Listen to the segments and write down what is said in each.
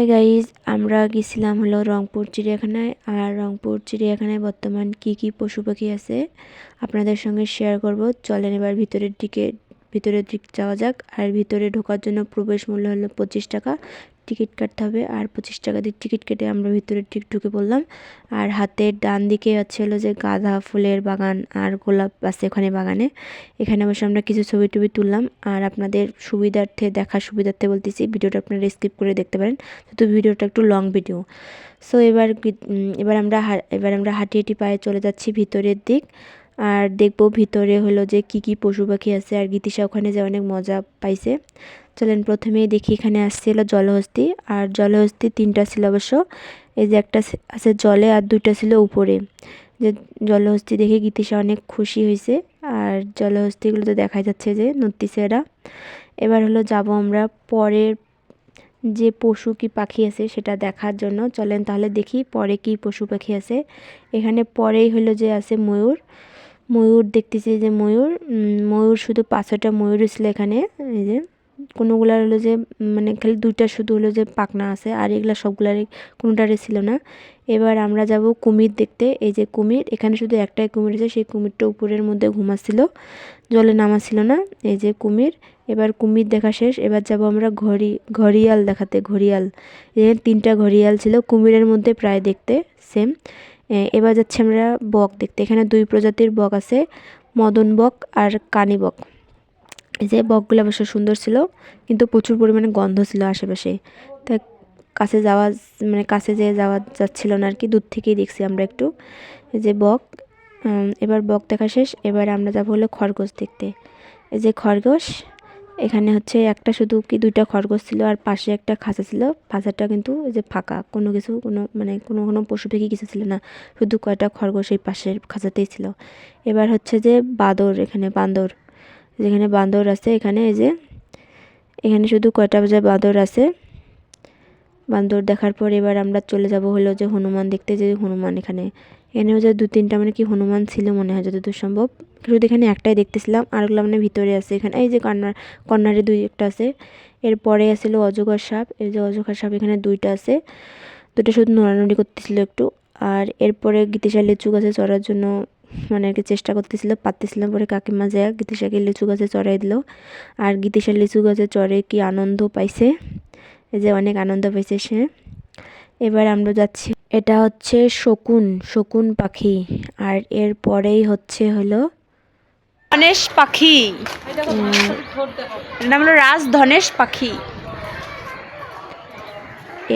Guys, আমরা গেছিলাম হলো রংপুর চিড়িয়াখানায়। আর রংপুর চিড়িয়াখানায় বর্তমান কি কি পশু পাখি আছে আপনাদের সঙ্গে শেয়ার করব। চলেন এবার ভিতরের দিক যাওয়া যাক। আর ভিতরে ঢোকার জন্য প্রবেশ মূল্য হলো 25 টাকা, টিকিট কাটতে হবে। আর 25 টাকা দিয়ে টিকিট কেটে আমরা ভিতরে ঠিক ঢুকে পড়লাম। আর হাতের ডান দিকে আছে হলো যে গাঁদা ফুলের বাগান আর গোলাপ আছে ওখানে বাগানে। এখানে অবশ্য আমরা কিছু ছবি টবি তুললাম। আর আপনাদের দেখার সুবিধার্থে বলতেছি, ভিডিওটা আপনারা স্কিপ করে দেখতে পারেন, যেহেতু ভিডিওটা একটু লং ভিডিও। সো এবার আমরা হাঁটি হাঁটি পায়ে চলে যাচ্ছি ভিতরের দিক। আর দেখব ভিতরে হলো যে কি কি পশু পাখি আছে। আর গীতিশা ওখানে যে অনেক মজা পাইছে। চলেন প্রথমেই দেখি, এখানে আসছিল জলহস্তি। আর জলহস্তি 3টা ছিল অবশ্য। এই যে একটা আছে জলে আর 2টা ছিল উপরে। যে জলহস্তি দেখে গীতিশা অনেক খুশি হয়েছে। আর জলহস্তিগুলো তো দেখা যাচ্ছে যে নড়তিছে এরা। এবার হলো যাব আমরা পরের যে পশু কি পাখি আছে সেটা দেখার জন্য। চলেন তাহলে দেখি পরে কি পশু পাখি আছে। এখানে পরেই হলো যে আছে ময়ূর। ময়ূর দেখতেছি যে ময়ূর শুধু 5টা ময়ূর ছিল এখানে। এই যে কোনোগুলার হলো যে মানে খালি 2টা শুধু হলো যে পাখনা আছে, আর এগুলা সবগুলারই কোনোটারই ছিল না। এবার আমরা যাব কুমির দেখতে। এই যে কুমির, এখানে শুধু একটাই কুমির আছে, সেই কুমিরটা উপরের মধ্যে ঘুমাচ্ছিল, জলে নামাছিল না। এই যে কুমির। এবার কুমির দেখা শেষ। এবার যাব আমরা ঘড়িয়াল দেখাতে। ঘড়িয়াল, এখানে 3টা ঘড়িয়াল ছিল কুমিরের মধ্যে প্রায় দেখতে সেম। এবার যাচ্ছি আমরা বক দেখতে। এখানে 2 প্রজাতির বক আছে, মদন বক আর কানি বক। এই যে বকগুলো অবশ্য সুন্দর ছিল, কিন্তু প্রচুর পরিমাণে গন্ধ ছিল আশেপাশে, তাই কাছে যেয়ে যাওয়া যাচ্ছিল না আর কি, দূর থেকেই দেখছি আমরা একটু। এই যে বক। এবার বক দেখা শেষ। এবার আমরা যাবো হলো খরগোশ দেখতে। এই যে খরগোশ, এখানে হচ্ছে একটা শুধু কি 2টা খরগোশ ছিল, আর পাশে একটা খাঁচা ছিল। খাঁচাটা কিন্তু এই যে ফাঁকা, কোনো পশু পাখি কিছু ছিল না, শুধু কয়টা খরগোশ এই পাশের খাঁচাতেই ছিল। এবার হচ্ছে যে বান্দর, যেখানে বান্দর আছে এখানে। এই যে এখানে শুধু কয়টা বান্দর আছে। বান্দর দেখার পর এবার আমরা চলে যাব হলো যে হনুমান দেখতে। যে হনুমান এখানেও যে 2-3টা মানে কি হনুমান ছিল মনে হয় যতদূর সম্ভব। শুধু এখানে একটাই দেখতেছিলাম, আরগুলো মানে ভিতরে আছে এখানে। এই যে কর্নারে 2-1টা আছে। এরপরে আসছিল অজগর সাপ। এই যে অজগর সাপ এখানে 2টা আছে, 2টা শুধু নড়ানড়ি করতেছিল একটু। আর এরপরে গীতিশা লিচু গাছে চড়ার জন্য মানে আর কি চেষ্টা করতেছিল, পারতেছিলাম। পরে কাকিমা যায় গীতিশাকে লিচু গাছে চড়াই দিল। আর গীতিশা লিচু গাছে চড়ে কি আনন্দ পাইছে, এই যে অনেক আনন্দ পেয়েছে সে। এবার আমরা যাচ্ছি, এটা হচ্ছে শকুন পাখি। আর এর পরেই হলো ধনেশ পাখি। নাম হলো রাজধনেশ পাখি।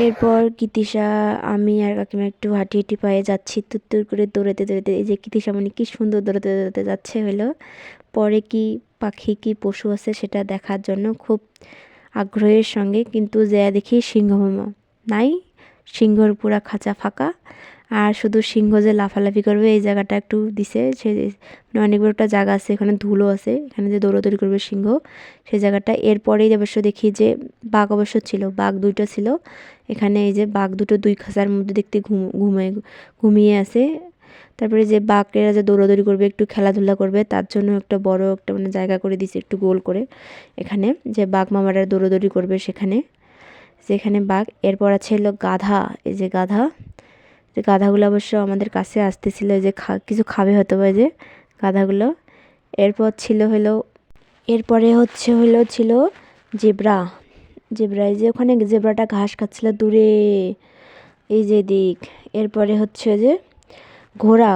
এরপর গীতিশা, আমি আর কাকিমা একটু হাঁটি হাঁটি পায়ে যাচ্ছি, তুত্তুর করে দৌড়াতে। এই যে গীতিশা মানে কি সুন্দর দৌড়াতে যাচ্ছে হলো পরে কি পাখি কি পশু আছে সেটা দেখার জন্য খুব আগ্রহের সঙ্গে। কিন্তু যা দেখি সিংহ নাই, সিংহর পুরা খাঁচা ফাঁকা। আর শুধু সিংহ যে লাফালাফি করবে এই জায়গাটা একটু দিছে, সে মানে অনেক বড় একটা জায়গা আছে, এখানে ধুলো আছে, এখানে যে দৌড়াদৌড়ি করবে সিংহ সেই জায়গাটা। এরপরেই অবশ্য দেখি যে বাঘ অবশ্য ছিল, বাঘ 2টা ছিল এখানে। এই যে বাঘ 2টো 2 খাঁচার মধ্যে দেখতে ঘুমিয়ে আছে। তারপরে যে বাঘেরা যে দৌড়াদৌড়ি করবে একটু খেলাধুলা করবে তার জন্য একটা বড় একটা মানে জায়গা করে দিছে একটু গোল করে এখানে, যে বাঘ মামারা দৌড়াদৌড়ি করবে যেখানে বাঘ। এরপর আছে হলো গাধা। এই যে গাধাগুলো অবশ্য আমাদের কাছে আসতেছিল, যে কিছু খাবে হয়তো বা যে গাধাগুলো। এরপরে ছিল জেব্রা। এই যে ওখানে জেব্রাটা ঘাস খাচ্ছিল দূরে, এই যে দিক। এরপরে হচ্ছে যে ঘোড়া,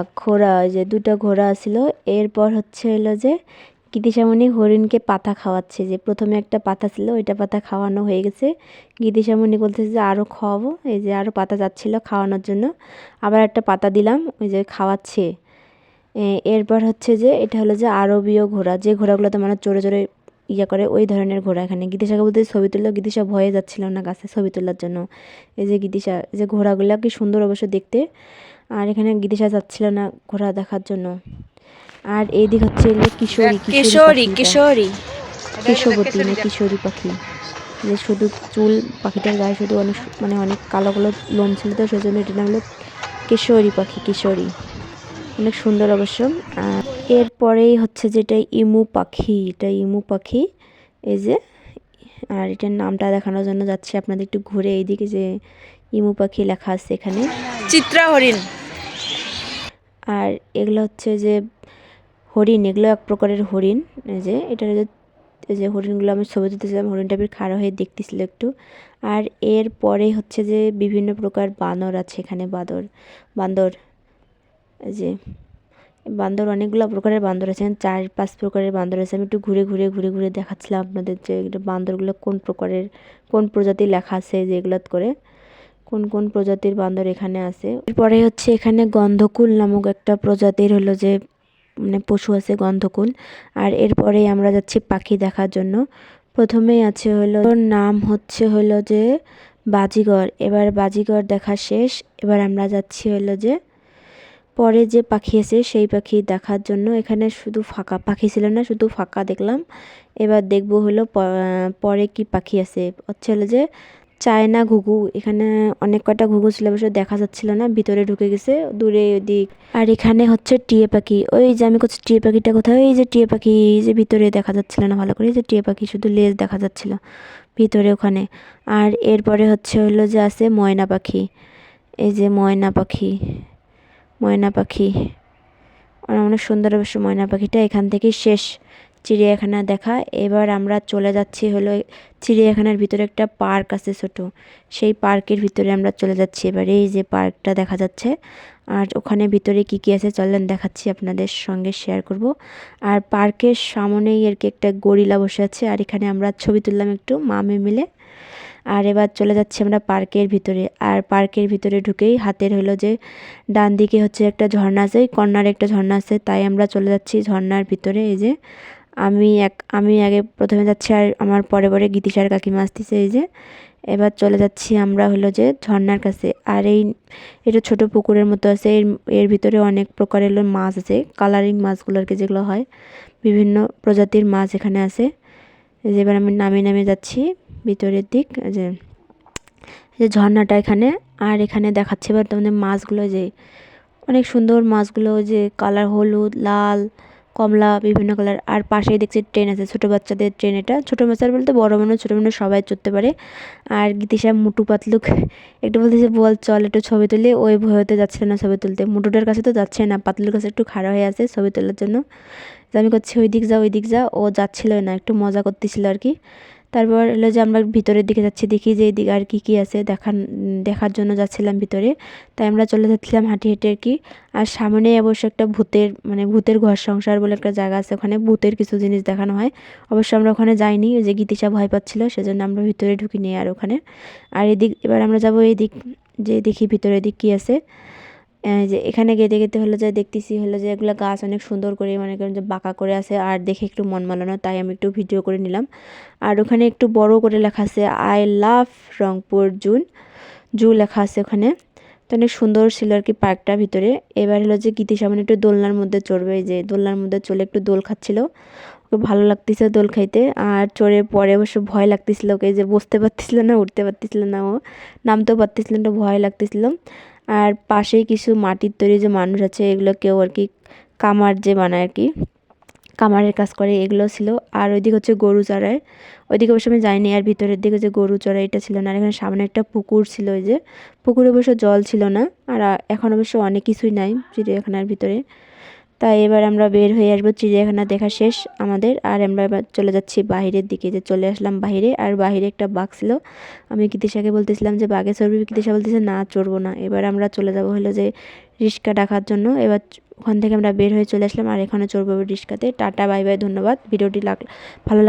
এই যে 2টা ঘোড়া ছিল। এরপর হলো যে গীতিশামণি হরিণকে পাতা খাওয়াচ্ছে। যে প্রথমে একটা পাতা ছিল, ওইটা পাতা খাওয়ানো হয়ে গেছে। গীতিশামণি বলতেছে যে আরও খাওয়াবো, এই যে আরও পাতা যাচ্ছিল খাওয়ানোর জন্য। আবার একটা পাতা দিলাম, ওই যে খাওয়াচ্ছে। এরপর হচ্ছে যে এটা হলো যে আরবীয় ঘোড়া, যে ঘোড়াগুলোতে মানে চড়ে চড়ে করে, ওই ধরনের ঘোড়া এখানে। গীতিশাকে বলতে ছবি তুললো, গীতিশা ভয়ে যাচ্ছিল না গাছে ছবি তোলার জন্য। এই যে যে ঘোড়াগুলো কি সুন্দর অবশ্য দেখতে। আর এখানে গীতিশা যাচ্ছিল না ঘোড়া দেখার জন্য। আর এইদিক হচ্ছে কেশবতী না কিশোরী পাখি। যে শুধু চুল, পাখিটার গায়ে শুধু অনেক কালো কালো লোম ছিল, তো সেজন্য এটার নাম হলো কিশোরী। অনেক সুন্দর অবশ্য। আর এরপরেই হচ্ছে যেটা ইমু পাখি। এই যে আর এটার নামটা দেখানোর জন্য যাচ্ছি আপনাদের একটু ঘুরে। এইদিকে যে ইমু পাখি লেখা আছে এখানে, চিত্রা হরিণ। আর এগুলো হচ্ছে যে হরিণ, এগুলো এক প্রকারের হরিণ। এই যে এটার যে হরিণগুলো আমি ছবি তুলতেছিলাম, হরিণটা বেশ খাড়া হয়ে দেখতেছিল একটু। আর এর পরে হচ্ছে যে বিভিন্ন প্রকার বানর আছে এখানে, বান্দর যে বান্দর, অনেকগুলো প্রকারের বান্দর আছে, 4-5 প্রকারের বান্দর আছে। আমি একটু ঘুরে ঘুরে ঘুরে ঘুরে দেখাচ্ছিলাম আপনাদের যে বান্দরগুলো কোন প্রকারের, কোন প্রজাতির লেখা আছে যে এগুলো করে কোন কোন প্রজাতির বান্দর এখানে আছে। এরপরে হচ্ছে এখানে গন্ধকুল নামক একটা প্রজাতির হলো যে মানে পশু আছে, গন্ধকুল। আর এরপরে আমরা যাচ্ছি পাখি দেখার জন্য। প্রথমেই আছে হলো, নাম হচ্ছে হলো যে বাজিগর। এবার বাজিগর দেখা শেষ, এবার আমরা যাচ্ছি হলো যে পরে যে পাখি আছে সেই পাখি দেখার জন্য। এখানে শুধু ফাঁকা, পাখি ছিল না, শুধু ফাঁকা দেখলাম। এবার দেখব হলো পরে কি পাখি আছে। হচ্ছে হলো যে চায়না ঘুঘু। এখানে অনেক কটা ঘুঘু ছিল, অবশ্য দেখা যাচ্ছিল না, ভিতরে ঢুকে গেছে দূরে ওদিক। আর এখানে হচ্ছে টিয়ে পাখি। ওই যে আমি করছি টিয়ে পাখিটা কোথায়, এই যে টিয়ে পাখি, যে ভিতরে দেখা যাচ্ছিল না ভালো করে, যে টিয়ে পাখি শুধু লেজ দেখা যাচ্ছিল ভিতরে ওখানে। আর এরপরে হচ্ছে হলো যে আছে ময়না পাখি। এই যে ময়না পাখি, ময়না পাখি অনেক সুন্দর অবশ্য ময়না পাখিটা। এখান থেকে শেষ চিড়িয়াখানা দেখা। এবার আমরা চলে যাচ্ছি হলো চিড়িয়াখানার ভিতরে একটা পার্ক আছে ছোট, সেই পার্কের ভিতরে আমরা চলে যাচ্ছি। এবার এই যে পার্কটা দেখা যাচ্ছে, আর ওখানে ভিতরে কি কি আছে চলেন দেখাচ্ছি, আপনাদের সঙ্গে শেয়ার করব। আর পার্কের সামনেই আর কি একটা গরিলা বসে আছে, আর এখানে আমরা ছবি তুললাম একটু মা মেয়ে মিলে। আর এবার চলে যাচ্ছি আমরা পার্কের ভিতরে। আর পার্কের ভিতরে ঢুকেই হাতের হলো যে ডান দিকে হচ্ছে একটা ঝর্ণা আছে, কর্নারে একটা ঝর্ণা আছে, তাই আমরা চলে যাচ্ছি ঝর্ণার ভিতরে। এই যে আমি আগে প্রথমে যাচ্ছি, আর আমার পরে পরে গীতিসার কাকিমা আসতেছে। এই যে এবার চলে যাচ্ছি আমরা হলো যে ঝর্ণার কাছে। আর এটা ছোট পুকুরের মতো আছে, এর ভিতরে অনেক প্রকারের হলো মাছ আছে, কালারিং মাছগুলো আর কি, যেগুলো হয় বিভিন্ন প্রজাতির মাছ এখানে আছে। এই যে এবার আমি নামে যাচ্ছি ভিতরের দিক, যে ঝর্ণাটা এখানে। আর এখানে দেখাচ্ছে এবার তোমাদের মাছগুলো, যে অনেক সুন্দর মাছগুলো, যে কালার হলুদ, লাল, কমলা, বিভিন্ন কালার। আর পাশেই দেখছি ট্রেন আছে, ছোটো বাচ্চাদের ট্রেন। এটা ছোটো বাচ্চার বলতে বড় মানুষ, ছোটো মানুষ সবাই চড়তে পারে। আর গীতিসা মুটু পাতলুক একটু বলতেছে বল চল একটু ছবি তুলি, ওই ভয়তে যাচ্ছিল না ছবি তুলতে। মুটুটার কাছে তো যাচ্ছে না, পাতলুর কাছে একটু খাড়া হয়ে আছে ছবি তোলার জন্য। আমি করছি ওই দিক যা, ওই দিক যা, ও যাচ্ছিল না, একটু মজা করতেছিল আর কি। তারপর হলো যে আমরা ভিতরের দিকে যাচ্ছি, দেখি যে এইদিকে আর কি আছে দেখার জন্য যাচ্ছিলাম ভিতরে। তাই আমরা চলে যাচ্ছিলাম হাঁটি হেঁটে আর কি। আর সামনে অবশ্য একটা ভূতের ঘর সংসার বলে একটা জায়গা আছে, ওখানে ভূতের কিছু জিনিস দেখানো হয়। অবশ্য আমরা ওখানে যাইনি, ওই যে গীতিসা ভয় পাচ্ছিল সেজন্য আমরা ভিতরে ঢুকিনি আর ওখানে। আর এবার আমরা যাবো এদিক, যে দেখি ভিতরে দিক কী আছে। যে এখানে গেতে গেতে হলো যে দেখতেছি হলো যে এগুলো গাছ অনেক সুন্দর করে, মনে করেন যে বাঁকা করে আছে, আর দেখে একটু মন মালানো, তাই আমি একটু ভিডিও করে নিলাম। আর ওখানে একটু বড় করে লেখা আছে আই লাভ রংপুর জু লেখা আছে ওখানে। তো অনেক সুন্দর ছিল আর কি পার্কটা ভিতরে। এবার হলো যে গীতি সামনে একটু দোলনার মধ্যে চড়বে, এই যে দোলনার মধ্যে চলে একটু দোল খাচ্ছিল, ওকে ভালো লাগতেছে দোল খাইতে। আর চড়ে পরে অবশ্য ভয় লাগতেছিল ওকে, যে বসতে পারতেছিল না, উঠতে পারতেছিল না, ও নামতেও পারতেছিল না, একটু ভয় লাগতেছিল। আর পাশেই কিছু মাটির তৈরি যে মানুষ আছে, এগুলো কেউ আর কি কামার যে বানায় আর কি, কামারের কাজ করে, এগুলো ছিল। আর ওইদিকে হচ্ছে গরু চড়ায়, ওইদিকে অবশ্য আমি যাইনি। আর ভিতরের দিকে যে গরু চড়াই এটা ছিল না। আর এখানে সামনে একটা পুকুর ছিল, ওই যে পুকুরে অবশ্য জল ছিল না। আর এখন অবশ্য অনেক কিছুই নাই চিড়িয়াখানার ভিতরে। তাই এবার আমরা বের হয়ে আসবো, চিড়িয়াখানা দেখা শেষ আমাদের। আর আমরা এবার চলে যাচ্ছি বাহিরের দিকে, যে চলে আসলাম বাহিরে। আর বাহিরে একটা বাঘ ছিল, আমি গীতিসাকে বলতেছিলাম যে বাঘে চড়বি, গীতিসা বলতেছে না চড়বো না। এবার আমরা চলে যাব হলো যে রিক্সা ডাকার জন্য। এবার ওখান থেকে আমরা বের হয়ে চলে আসলাম, আর এখানে চড়বো রিক্সাতে। টাটা বাই বাই, ধন্যবাদ। ভিডিওটি ভালো